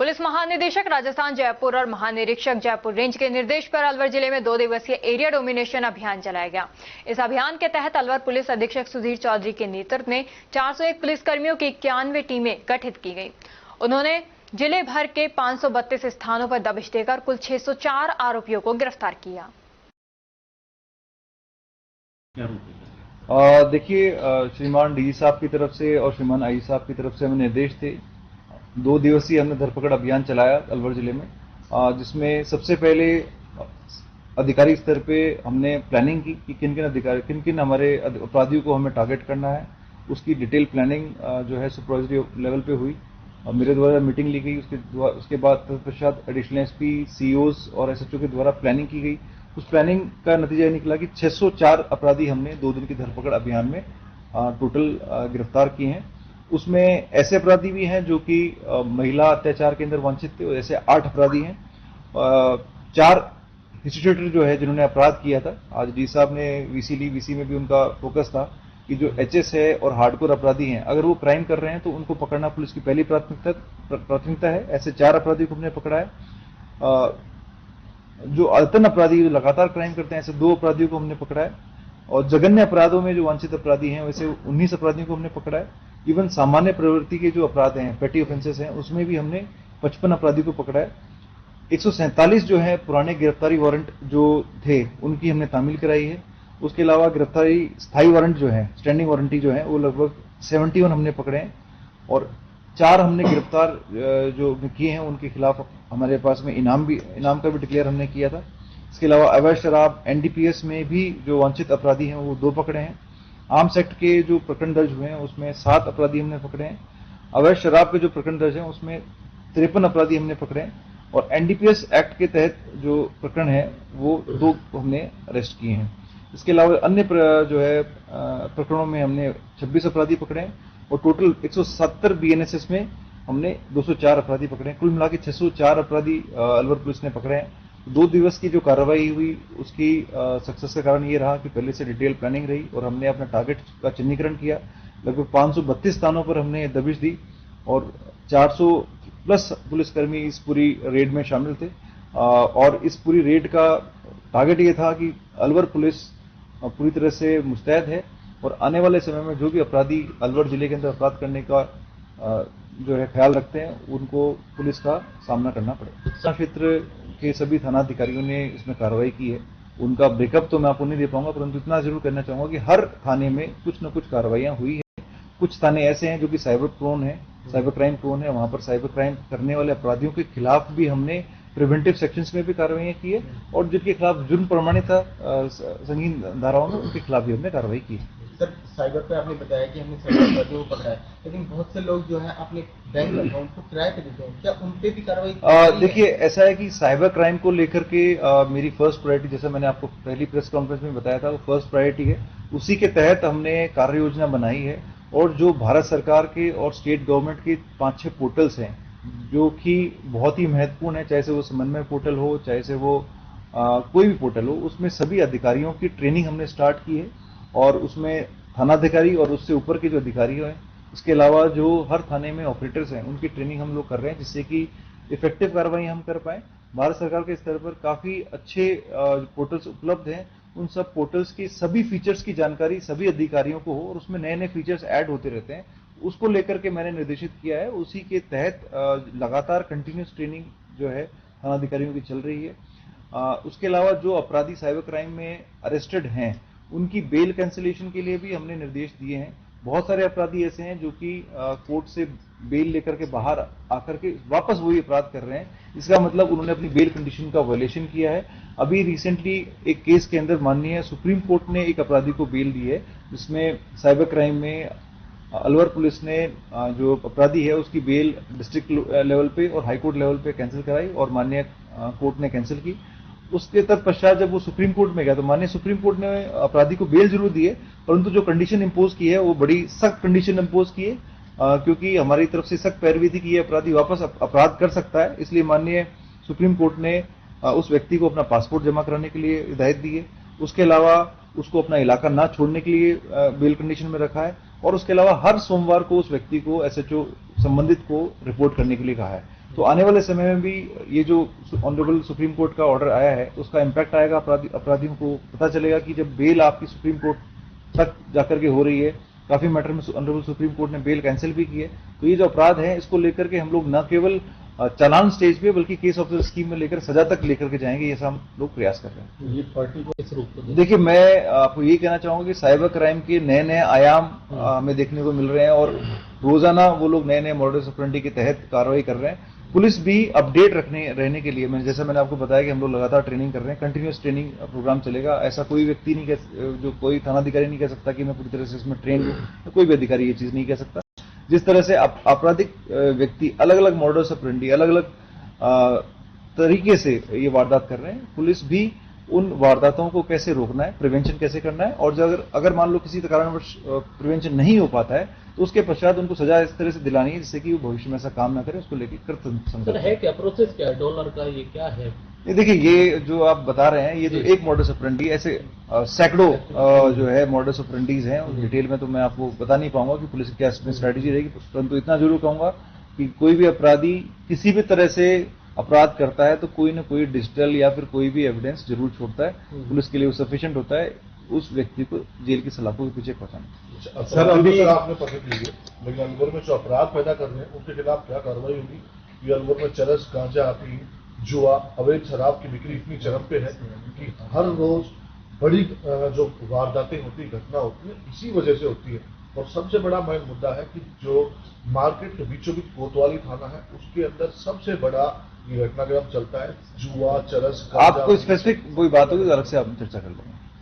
Police महानिदेशक राजस्थान जयपुर और महानिरीक्षक जयपुर रेंज के निर्देश पर अलवर जिले में 2 दिवसीय एरिया डोमिनेशन अभियान चलाया गया। इस अभियान के तहत अलवर पुलिस अधीक्षक सुधीर चौधरी के नेतृत्व में 401 पुलिसकर्मियों की 91 टीमें गठित की गई। उन्होंने जिले भर के 532 स्थानों पर दबिश देकर कुल 604 आरोपियों को गिरफ्तार किया। देखिए, श्रीमान डीजी साहब की तरफ से और श्रीमान आई साहब की तरफ से हमें निर्देश थे। 2 दिवसीय हमने धरपकड़ अभियान चलाया अलवर जिले में, जिसमें सबसे पहले अधिकारी स्तर पे हमने प्लानिंग की कि किन किन हमारे अपराधियों को हमें टारगेट करना है। उसकी डिटेल प्लानिंग जो है सुपरवाइजरी लेवल पे हुई। मेरे द्वारा मीटिंग ली गई। उसके बाद तत्पश्चात एडिशनल एसपी, सीओज और एसएचओ के द्वारा प्लानिंग की गई। उस प्लानिंग का नतीजा निकला कि 604 अपराधी हमने 2 दिन की धरपकड़ अभियान में टोटल गिरफ्तार किए हैं। उसमें ऐसे अपराधी भी हैं जो कि महिला अत्याचार के अंदर वांछित थे, और ऐसे 8 अपराधी हैं। 4 हिस्ट्रीटर जो है जिन्होंने अपराध किया था। आज डी साहब ने वीसी ली, वीसी में भी उनका फोकस था कि जो एचएस है और हार्डकोर अपराधी हैं, अगर वो क्राइम कर रहे हैं तो उनको पकड़ना पुलिस की पहली प्राथमिकता है। ऐसे 4 अपराधी को हमने पकड़ा है। जो आयतन अपराधी लगातार क्राइम करते हैं, ऐसे 2 अपराधियों को हमने पकड़ा है। और जघन्य अपराधों में जो वांछित अपराधी हैं, वैसे 19 अपराधियों को हमने पकड़ा है। इवन सामान्य प्रवृत्ति के जो अपराध हैं, पेटी ऑफेंसेस हैं, उसमें भी हमने 55 अपराधियों को पकड़ा है। 147 जो है पुराने गिरफ्तारी वारंट जो थे उनकी हमने तामील कराई है। उसके अलावा गिरफ्तारी स्थायी वारंट जो है, स्टैंडिंग वारंटी जो है, वो लगभग 71 हमने पकड़े हैं। और 4 हमने गिरफ्तार जो किए हैं उनके खिलाफ हमारे पास में इनाम का भी डिक्लेयर हमने किया था। इसके अलावा अवैध शराब एनडीपीएस में भी जो वांछित अपराधी हैं वो 2 पकड़े हैं। आर्म्स एक्ट के जो प्रकरण दर्ज हुए हैं उसमें 7 अपराधी हमने पकड़े हैं। अवैध शराब के जो प्रकरण दर्ज हैं उसमें 53 अपराधी हमने पकड़े हैं। और एनडीपीएस एक्ट के तहत जो प्रकरण है वो 2 हमने अरेस्ट किए हैं। इसके अलावा अन्य जो है प्रकरणों में हमने 26 अपराधी पकड़े हैं। और टोटल 170 बीएनएसएस में हमने 204 अपराधी पकड़े हैं। कुल मिला के 604 अपराधी अलवर पुलिस ने पकड़े हैं। 2 दिवस की जो कार्रवाई हुई उसकी सक्सेस का कारण ये रहा कि पहले से डिटेल प्लानिंग रही और हमने अपना टारगेट का चिन्हीकरण किया। लगभग 532 स्थानों पर हमने दबिश दी और 400 प्लस पुलिसकर्मी इस पूरी रेड में शामिल थे। और इस पूरी रेड का टारगेट ये था कि अलवर पुलिस पूरी तरह से मुस्तैद है और आने वाले समय में जो भी अपराधी अलवर जिले के अंदर अपराध करने का जो है ख्याल रखते हैं उनको पुलिस का सामना करना पड़ेगा। क्षेत्र के सभी थानाधिकारियों ने इसमें कार्रवाई की है। उनका ब्रेकअप तो मैं आपको नहीं दे पाऊंगा, परंतु इतना जरूर कहना चाहूंगा कि हर थाने में कुछ न कुछ कार्रवाइयां हुई है। कुछ थाने ऐसे हैं जो कि साइबर प्रोन है, साइबर क्राइम प्रोन है, वहां पर साइबर क्राइम करने वाले अपराधियों के खिलाफ भी हमने प्रिवेंटिव सेक्शंस में भी कार्रवाई की है। और जिनके खिलाफ जुर्म प्रमाणित था संगीन धाराओं में, उनके खिलाफ भी हमने कार्रवाई की है। सर, साइबर पे आपने बताया कि हमने साइबर अपराधियों को पकड़ा है, लेकिन बहुत से लोग जो है अपने बैंक अकाउंट को किराए पे देते हैं, क्या उन पे भी कार्रवाई? देखिए, ऐसा है कि साइबर क्राइम को लेकर के मेरी फर्स्ट प्रायोरिटी, जैसा मैंने आपको पहली प्रेस कॉन्फ्रेंस में बताया था, वो फर्स्ट प्रायोरिटी है। उसी के तहत हमने कार्य योजना बनाई है। और जो भारत सरकार के और स्टेट गवर्नमेंट के 5-6 पोर्टल्स हैं जो कि बहुत ही महत्वपूर्ण है, चाहे से वो समन्वय पोर्टल हो, चाहे से वो कोई भी पोर्टल हो, उसमें सभी अधिकारियों की ट्रेनिंग हमने स्टार्ट की है। और उसमें थानाधिकारी और उससे ऊपर के जो अधिकारी हैं, इसके अलावा जो हर थाने में ऑपरेटर्स हैं, उनकी ट्रेनिंग हम लोग कर रहे हैं, जिससे कि इफेक्टिव कार्रवाई हम कर पाए। भारत सरकार के स्तर पर काफी अच्छे पोर्टल्स उपलब्ध हैं। उन सब पोर्टल्स की सभी फीचर्स की जानकारी सभी अधिकारियों को हो और उसमें नए नए फीचर्स ऐड होते रहते हैं, उसको लेकर के मैंने निर्देशित किया है। उसी के तहत लगातार कंटिन्यूस ट्रेनिंग जो है थानाधिकारियों की चल रही है। उसके अलावा जो अपराधी साइबर क्राइम में अरेस्टेड हैं, उनकी बेल कैंसिलेशन के लिए भी हमने निर्देश दिए हैं। बहुत सारे अपराधी ऐसे हैं जो कि कोर्ट से बेल लेकर के बाहर आकर के वापस वही अपराध कर रहे हैं। इसका मतलब उन्होंने अपनी बेल कंडीशन का वायलेशन किया है। अभी रिसेंटली एक केस के अंदर माननीय सुप्रीम कोर्ट ने एक अपराधी को बेल दी है, जिसमें साइबर क्राइम में अलवर पुलिस ने जो अपराधी है उसकी बेल डिस्ट्रिक्ट लेवल पे और हाईकोर्ट लेवल पे कैंसिल कराई और माननीय कोर्ट ने कैंसिल की। उसके तत्पश्चात जब वो सुप्रीम कोर्ट में गया तो माननीय सुप्रीम कोर्ट ने अपराधी को बेल जरूर दी है, परंतु जो कंडीशन इंपोज की है वो बड़ी सख्त कंडीशन इंपोज की है, क्योंकि हमारी तरफ से सख्त पैरवी थी कि ये अपराधी वापस अपराध कर सकता है। इसलिए माननीय सुप्रीम कोर्ट ने उस व्यक्ति को अपना पासपोर्ट जमा कराने के लिए हिदायत दी है। उसके अलावा उसको अपना इलाका ना छोड़ने के लिए बेल कंडीशन में रखा है। और उसके अलावा हर सोमवार को उस व्यक्ति को एसएचओ संबंधित को रिपोर्ट करने के लिए कहा है। तो आने वाले समय में भी ये जो ऑनरेबल सुप्रीम कोर्ट का ऑर्डर आया है उसका इम्पैक्ट आएगा, अपराधियों को पता चलेगा कि जब बेल आपकी सुप्रीम कोर्ट तक जाकर के हो रही है, काफी मैटर में ऑनरेबल सुप्रीम कोर्ट ने बेल कैंसिल भी की है, तो ये जो अपराध है इसको लेकर के हम लोग न केवल चालान स्टेज पे बल्कि केस ऑफिसर स्कीम में लेकर सजा तक लेकर के जाएंगे, ये सब हम लोग प्रयास कर रहे हैं। ये पार्टी को इस रूप में देखिए, मैं आपको यही कहना चाहूंगा कि साइबर क्राइम के नए नए आयाम हमें देखने को मिल रहे हैं और रोजाना वो लोग नए नए मॉडस ऑपरेंडी के तहत कार्रवाई कर रहे हैं। पुलिस भी अपडेट रहने के लिए, जैसा मैंने आपको बताया कि हम लोग लगातार ट्रेनिंग कर रहे हैं, कंटिन्यूअस ट्रेनिंग प्रोग्राम चलेगा। ऐसा कोई व्यक्ति नहीं जो कोई थानाधिकारी नहीं कह सकता कि मैं पूरी तरह से इसमें ट्रेन हूं, कोई भी अधिकारी ये चीज नहीं कह सकता। जिस तरह से आपराधिक व्यक्ति अलग अलग मॉडस ऑपरेंडी, अलग अलग तरीके से ये वारदात कर रहे हैं, पुलिस भी उन वारदातों को कैसे रोकना है, प्रिवेंशन कैसे करना है, और अगर मान लो किसी कारणवश प्रिवेंशन नहीं हो पाता है तो उसके पश्चात उनको सजा इस तरह से दिलानी है जिससे कि वो भविष्य में ऐसा काम ना करे, उसको लेकर सर है क्या प्रोसेस, क्या है डॉलर का, ये क्या है? ये देखिए, ये जो आप बता रहे हैं ये जो एक मॉडस ऑपरेंडी, ऐसे सैकड़ों जो है मॉडस ऑपरेंडीज हैं, डिटेल में तो मैं आपको बता नहीं पाऊंगा कि पुलिस की क्या इसमें स्ट्रैटेजी रहेगी, परंतु इतना जरूर कहूंगा कि कोई भी अपराधी किसी भी तरह से अपराध करता है तो कोई ना कोई डिजिटल या फिर कोई भी एविडेंस जरूर छोड़ता है। पुलिस के लिए वो सफिशिएंट होता है उस व्यक्ति को जेल की सलाखों के पीछे पहुंचाना। सर अभी आपने पकड़ लीजिए, लेकिन अलवर में जो अपराध पैदा कर रहे हैं उनके खिलाफ क्या कार्रवाई होगी? ये अलवर में चरस, गांजा, अफीम, जुआ, अवैध शराब की बिक्री इतनी चरम पे है कि हर रोज बड़ी जो वारदातें होती, घटना होती है, इसी वजह से होती है। और सबसे बड़ा मेन मुद्दा है कि जो मार्केट के बीचों बीच कोतवाली थाना है उसके अंदर सबसे बड़ा ये घटनाक्रम चलता है, जुआ, चरस, आपको स्पेसिफिक कोई बात होगी तो अलग से आप चर्चा कर लेंगे।